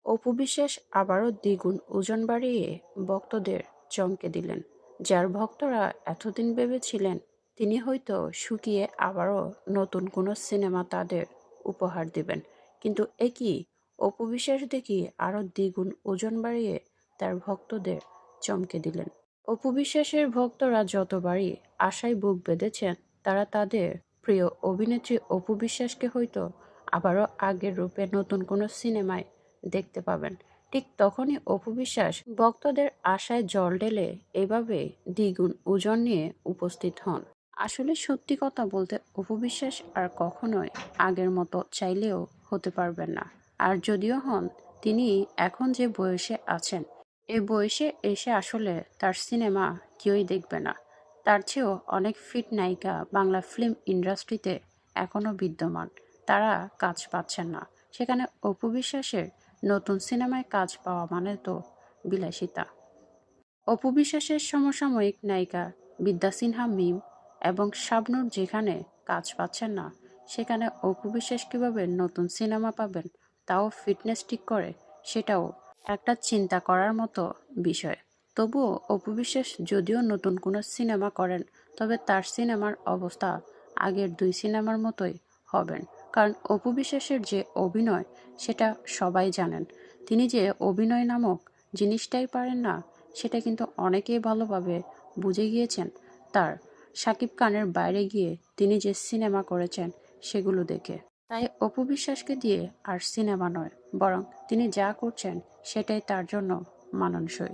অপু বিশ্বাস আবারও দ্বিগুণ ওজন বাড়িয়ে ভক্তদের চমকে দিলেন। যার ভক্তরা এতদিন ভেবেছিলেন তিনি হয়তো শুকিয়ে আবারও নতুন কোনো সিনেমা তাদের উপহার দিবেন, কিন্তু একই অপু বিশ্বাস দেখি আরও দ্বিগুণ ওজন বাড়িয়ে তার ভক্তদের চমকে দিলেন। অপু বিশ্বাসের ভক্তরা যতবারই আশায় বুক বেঁধেছেন, তারা তাদের প্রিয় অভিনেত্রী অপু বিশ্বাসকে হয়তো আবারও আগের রূপে নতুন কোনো সিনেমায় দেখতে পাবেন। ঠিক তখনই অপু বিশ্বাস ভক্তদের আশায় জল ঢেলে এভাবে দ্বিগুণ ওজন নিয়ে উপস্থিত হন। আসলে সত্যি কথা বলতে অপু বিশ্বাস আর কখনোই আগের মতো চাইলেও হতে পারবেন না। আর যদিও হন, তিনি এখন যে বয়সে আছেন, এই বয়সে এসে আসলে তার সিনেমা কেউই দেখবে না। তার চেয়েও অনেক ফিট নায়িকা বাংলা ফিল্ম ইন্ডাস্ট্রিতে এখনও বিদ্যমান, তারা কাজ পাচ্ছেন না। সেখানে অপু বিশ্বাসের নতুন সিনেমায় কাজ পাওয়া মানে তো বিলাসিতা। অপু বিশ্বাসের সমসাময়িক নায়িকা বিদ্যা সিনহা মিম এবং শাবনূর যেখানে কাজ পাচ্ছেন না, সেখানে অপু বিশ্বাস কীভাবে নতুন সিনেমা পাবেন, তাও ফিটনেস ঠিক করে, সেটাও একটা চিন্তা করার মতো বিষয়। তবুও অপু বিশ্বাস যদিও নতুন কোনো সিনেমা করেন, তবে তার সিনেমার অবস্থা আগের দুই সিনেমার মতোই হবেন। কারণ অপু বিশ্বাসের যে অভিনয়, সেটা সবাই জানেন। তিনি যে অভিনয় নামক জিনিসটাই পারেন না, সেটা কিন্তু অনেকেই ভালোভাবে বুঝে গিয়েছেন তার শাকিব খানের বাইরে গিয়ে তিনি যে সিনেমা করেছেন সেগুলো দেখে। তাই অপু বিশ্বাসকে দিয়ে আর সিনেমা নয়, বরং তিনি যা করছেন সেটাই তার জন্য মানানসই।